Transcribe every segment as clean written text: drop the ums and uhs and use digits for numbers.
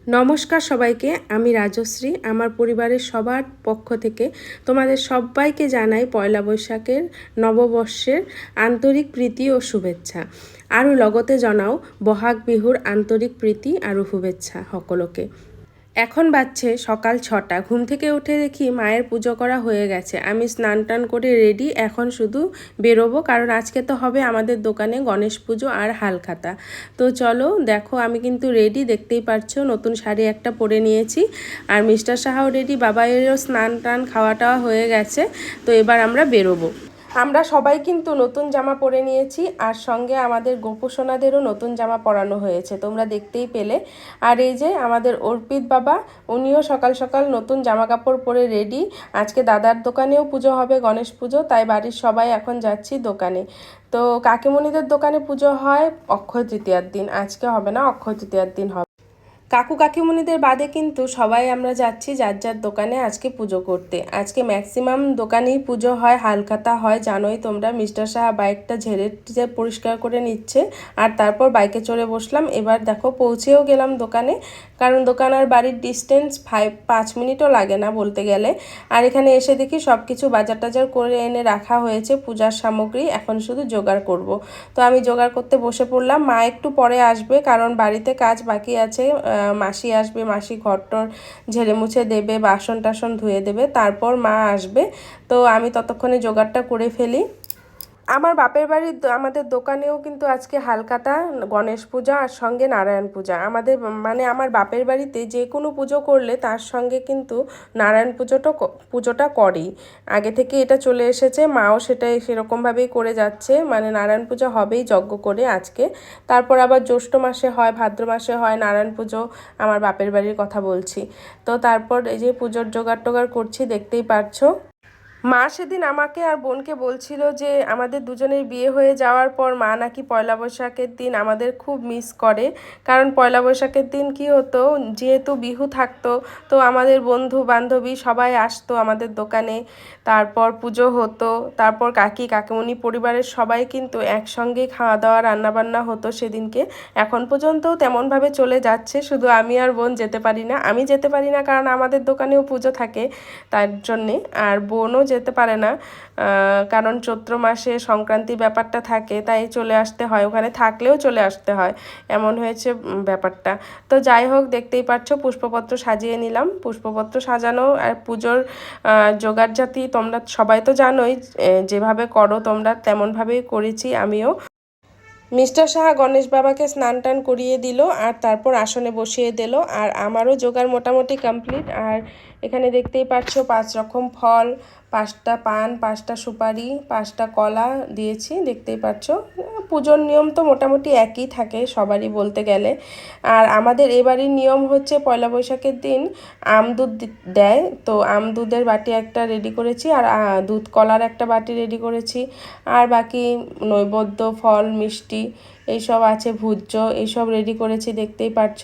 নমস্কার সবাইকে, আমি রাজশ্রী। আমার পরিবারের সবার পক্ষ থেকে তোমাদের সবাইকে জানাই পয়লা বৈশাখের নববর্ষের আন্তরিক প্রীতি ও শুভেচ্ছা। আৰু লগতে জনাও বহাগ বিহুর আন্তরিক প্রীতি আৰু শুভেচ্ছা সকলকে। এখন বাজছে সকাল 6টা। ঘুম থেকে উঠে দেখি মায়ের পুজো করা হয়ে গেছে। আমি স্নান টান করে রেডি, এখন শুধু বেরোবো, কারণ আজকে তো হবে আমাদের দোকানে গণেশ পুজো আর হালখাতা। তো চলো দেখো, আমি কিন্তু রেডি, দেখতেই পারছো নতুন শাড়ি একটা পরে নিয়েছি। আর মিস্টার সাহাও রেডি, বাবাইয়েরও স্নান টান খাওয়া টাওয়া হয়ে গেছে। তো এবার আমরা বেরোবো। আমরা সবাই কিন্তু নতুন জামা পরে নিয়েছি, আর সঙ্গে আমাদের গোপুসোনাদেরও নতুন জামা পরানো হয়েছে, তোমরা দেখতেই পেলে। আর এই যে আমাদের অর্পিত বাবা, উনিও সকাল সকাল নতুন জামা কাপড় পরে রেডি। আজকে দাদার দোকানেও পুজো হবে, গণেশ পুজো, তাই বাড়ির সবাই এখন যাচ্ছি দোকানে। তো কাকিমণিদের দোকানে পুজো হয় অক্ষয় তৃতীয়ার দিন, আজকে হবে না, অক্ষয় তৃতীয়ার দিন হবে। কাকু কাকিমণিদের বাদে কিন্তু সবাই আমরা যাচ্ছি যার যার দোকানে আজকে পুজো করতে। আজকে ম্যাক্সিমাম দোকানেই পুজো হয়, হালখাতা হয়, জানোই তোমরা। মিস্টার সাহা বাইকটা ঝেড়ে পরিষ্কার করে নিচ্ছে, আর তারপর বাইকে চড়ে বসলাম। এবার দেখো পৌঁছেও গেলাম দোকানে, কারণ দোকান আর বাড়ির ডিস্টেন্স 5 মিনিটও লাগে না বলতে গেলে। আর এখানে এসে দেখি সব কিছু বাজার টাজার করে এনে রাখা হয়েছে, পূজার সামগ্রী, এখন শুধু জোগাড় করব। তো আমি জোগাড় করতে বসে পড়লাম। মা একটু পরে আসবে, কারণ বাড়িতে কাজ বাকি আছে। মাসি আসবে, মাসি ঘরটর ঝেড়ে মুছে দেবে, বাসন টাসন ধুয়ে দেবে, তারপর মা আসবে। তো আমি ততক্ষণে জোগাড়টা করে ফেলি। আমার বাপের বাড়ির আমাদের দোকানেও কিন্তু আজকে হালখাতা, গণেশ পূজা আর সঙ্গে নারায়ণ পূজা। আমাদের মানে আমার বাপের বাড়িতে যে কোনো পুজো করলে তার সঙ্গে কিন্তু নারায়ণ পুজোটা করেই, আগে থেকে এটা চলে এসেছে। মাও সেটাই সেরকমভাবেই করে যাচ্ছে, মানে নারায়ণ পূজা হবেই যজ্ঞ করে আজকে। তারপর আবার জ্যৈষ্ঠ মাসে হয়, ভাদ্র মাসে হয় নারায়ণ পুজো, আমার বাপের বাড়ির কথা বলছি। তো তারপর এই যে পুজোর জোগাড় টোগাড় করছি, দেখতেই পারছো। মা সেদিন আমাকে আর বোনকে বলছিল যে আমাদের দুজনের বিয়ে হয়ে যাওয়ার পর মা নাকি পয়লা বৈশাখের দিন আমাদের খুব মিস করে। কারণ পয়লা বৈশাখের দিন কি হতো, যেহেতু বিহু থাকতো, তো আমাদের বন্ধু বান্ধবী সবাই আসতো আমাদের দোকানে, তারপর পুজো হতো, তারপর কাকি কাকিমণি পরিবারের সবাই কিন্তু একসঙ্গেই খাওয়া দাওয়া রান্নাবান্না হতো সেদিনকে। এখন পর্যন্তও তেমনভাবে চলে যাচ্ছে, শুধু আমি আর বোন যেতে পারি না। আমি যেতে পারি না কারণ আমাদের দোকানেও পুজো থাকে, তার জন্যে। আর বোনও যেতে পারে না, কারণ চৈত্র মাসে সংক্রান্তি ব্যাপারটা থাকে, তাই চলে আসতে হয়, ওখানে থাকলেও চলে আসতে হয়, এমন হয়েছে ব্যাপারটা। তো যাই হোক, দেখতেই পাচ্ছ পুষ্পপত্র সাজিয়ে নিলাম। পুষ্পপত্র সাজানো আর পুজোর জোগাড়জাতি তোমরা সবাই তো জানোই, যেভাবে করো তোমরা তেমনভাবেই করেছি আমিও। মিস্টার সাহা গণেশ বাবাকে স্নান টান করিয়ে দিল, আর তারপর আসনে বসিয়ে দিল, আর আমারও জোগাড় মোটামুটি কমপ্লিট। আর এখানে দেখতেই পাচ্ছ 5 রকম ফল, 5টা পান, 5টা সুপারি, 5টা কলা দিয়েছি, দেখতেই পাচ্ছ। পুজোর নিয়ম তো মোটামুটি একই থাকে সবারই বলতে গেলে। আর আমাদের এবারই নিয়ম হচ্ছে পয়লা বৈশাখের দিন আমদুধ দেয়, তো আমদুধের বাটি একটা রেডি করেছি, আর দুধ কলার একটা বাটি রেডি করেছি। আর বাকি নৈবেদ্য, ফল, মিষ্টি এইসব আছে, ভুজ্য এইসব রেডি করেছি, দেখতেই পাচ্ছ।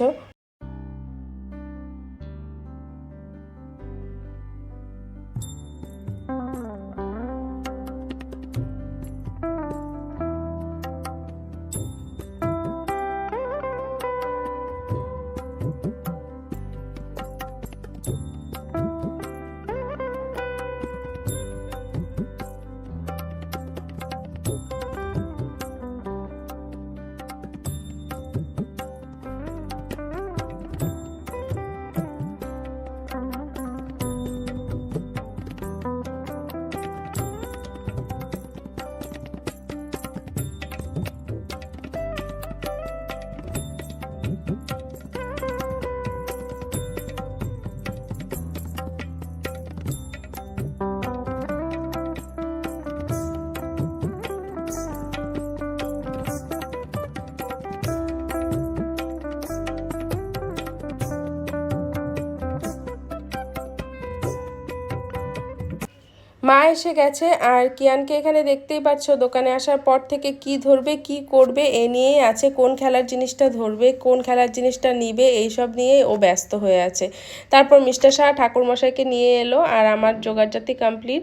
মা এসে গেছে, আর কিয়ানকে এখানে দেখতেই পাচ্ছ দোকানে আসার পর থেকে কি ধরবে কি করবে এ নিয়েই আছে, কোন খেলার জিনিসটা ধরবে, কোন খেলার জিনিসটা নিবে, এইসব নিয়ে ও ব্যস্ত হয়ে আছে। তারপর মিস্টার শাহ ঠাকুরমশাইকে নিয়ে এলো, আর আমার জোগাড়জাতি কমপ্লিট।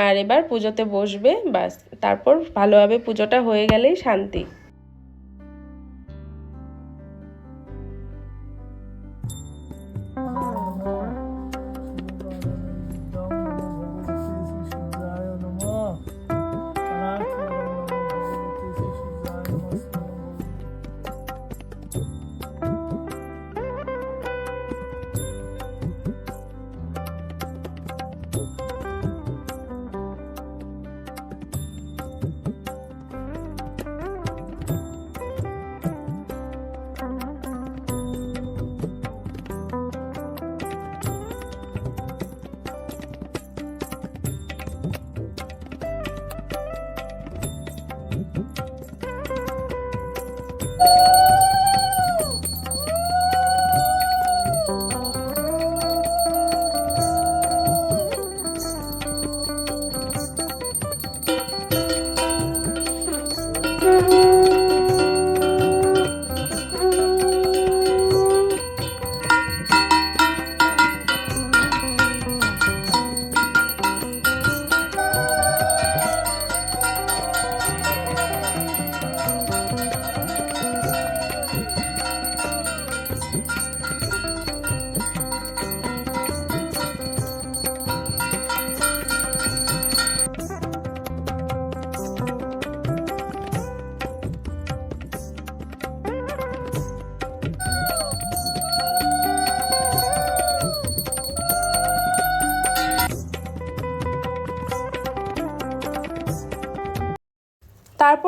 আর এবার পুজোতে বসবে, বাস। তারপর ভালোভাবে পুজোটা হয়ে গেলেই শান্তি।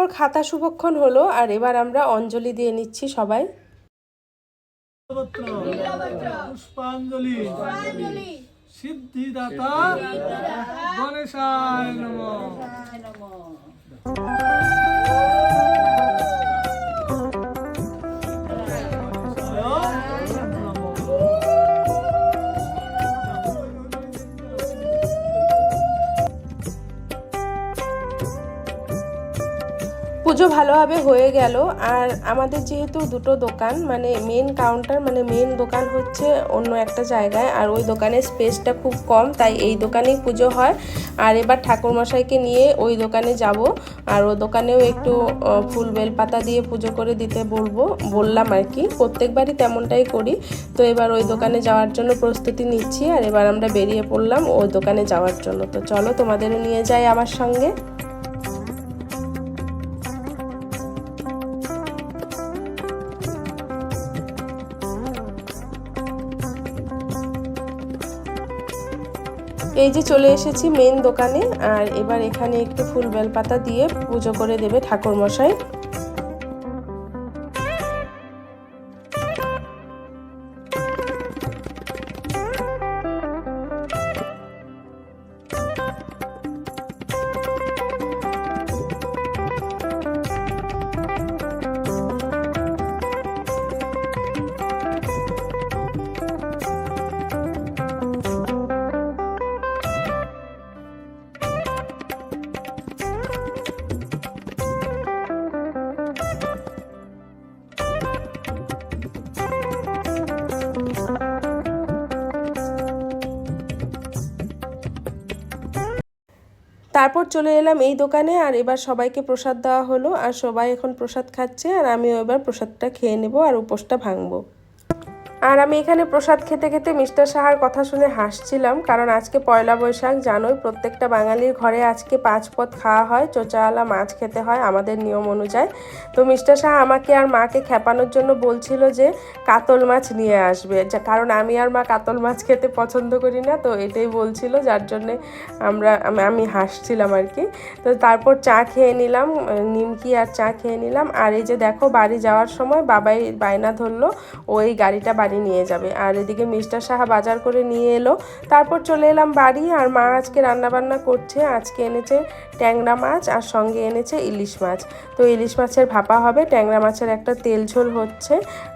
তারপর খাতা শুভক্ষণ হলো, আর এবার আমরা অঞ্জলি দিয়ে নিচ্ছি সবাই। পুষ্পাঞ্জলি সিদ্ধিদাতা গণেশায় নমঃ। পুজো ভালোভাবে হয়ে গেল। আর আমাদের যেহেতু দুটো দোকান, মানে মেন কাউন্টার, মানে মেন দোকান হচ্ছে অন্য একটা জায়গায়, আর ওই দোকানের স্পেসটা খুব কম, তাই এই দোকানেই পুজো হয়। আর এবার ঠাকুরমশাইকে নিয়ে ওই দোকানে যাব, আর ওই দোকানেও একটু ফুল বেলপাতা দিয়ে পুজো করে দিতে বললাম আর কি, প্রত্যেকবারই তেমনটাই করি। তো এবার ওই দোকানে যাওয়ার জন্য প্রস্তুতি নিচ্ছি, আর এবার আমরা বেরিয়ে পড়লাম ওই দোকানে যাওয়ার জন্য। তো চলো তোমাদেরও নিয়ে যাই আমার সঙ্গে। এই যে চলে এসেছি মেন দোকানে, আর এবার এখানে একটু ফুল বেলপাতা দিয়ে পুজো করে দেবে ঠাকুরমশাই। তারপর চলে এলাম এই দোকানে, আর এবার সবাইকে প্রসাদ দেওয়া হলো, আর সবাই এখন প্রসাদ খাচ্ছে, আর আমিও এবার প্রসাদটা খেয়ে নেব আর উপোসটা ভাঙবো। আর আমি এখানে প্রসাদ খেতে খেতে মিস্টার সাহার কথা শুনে হাসছিলাম, কারণ আজকে পয়লা বৈশাখ, জানোই প্রত্যেকটা বাঙালির ঘরে আজকে 5 পদ খাওয়া হয়, চোচাওয়ালা মাছ খেতে হয় আমাদের নিয়ম অনুযায়ী। তো মিস্টার সাহা আমাকে আর মাকে খেপানোর জন্য বলছিল যে কাতল মাছ নিয়ে আসবে, কারণ আমি আর মা কাতল মাছ খেতে পছন্দ করি না, তো এটাই বলছিল, যার জন্যে আমি হাসছিলাম আর কি। তো তারপর চা খেয়ে নিলাম, নিমকি আর চা খেয়ে নিলাম। আর এই যে দেখো, বাড়ি যাওয়ার সময় বাবাই বায়না ধরলো ওই গাড়িটা বাড়ি নিয়ে যাবে, আর এদিকে মিস্টার সাহা বাজার করে নিয়ে এলো। তারপর চলে এলাম বাড়ি, আর মা আজকে রান্নাবান্না করছে। আজকে এনেছে ট্যাংরা মাছ, আর সঙ্গে এনেছে ইলিশ মাছ। তো ইলিশ মাছের ভাপা হবে, ট্যাংরা মাছের একটা তেল ঝোল হচ্ছে,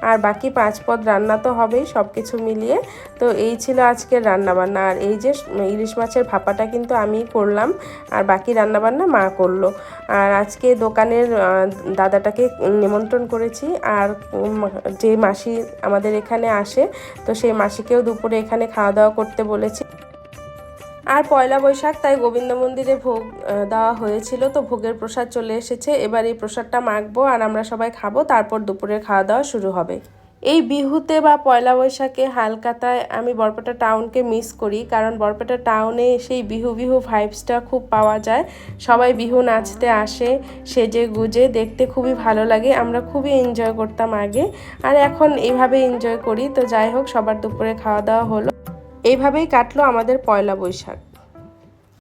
আর বাকি 5 পদ রান্না তো হবেই সব কিছু মিলিয়ে। তো এই ছিল আজকের রান্নাবান্না। আর এই যে ইলিশ মাছের ভাপাটা কিন্তু আমিই করলাম, আর বাকি রান্নাবান্না মা করলো। আর আজকে দোকানের দাদাটাকে নিমন্ত্রণ করেছি, আর যে মাসি আমাদের এখানে আসে, তো সেই মাসিকেও দুপুরে এখানে খাওয়া দাওয়া করতে বলেছি। আর পয়লা বৈশাখ, তাই গোবিন্দ মন্দিরে ভোগ দেওয়া হয়েছিল, তো ভোগের প্রসাদ চলে এসেছে। এবার এই প্রসাদটা মাখবো, আর আমরা সবাই খাবো, তারপর দুপুরের খাওয়া দাওয়া শুরু হবে। এই বিহুতে বা পয়লা বৈশাখে হালকাতায় আমি বরপেটা টাউনকে মিস করি, কারণ বরপেটা টাউনে সেই বিহু বিহু ভাইবসটা খুব পাওয়া যায়। সবাই বিহু নাচতে আসে সেজে গুজে, দেখতে খুবই ভালো লাগে। আমরা খুবই এনজয় করতাম আগে, আর এখন এইভাবে এনজয় করি। তো যাই হোক, সবার দুপুরে খাওয়া দাওয়া হলো, এইভাবেই কাটলো আমাদের পয়লা বৈশাখ।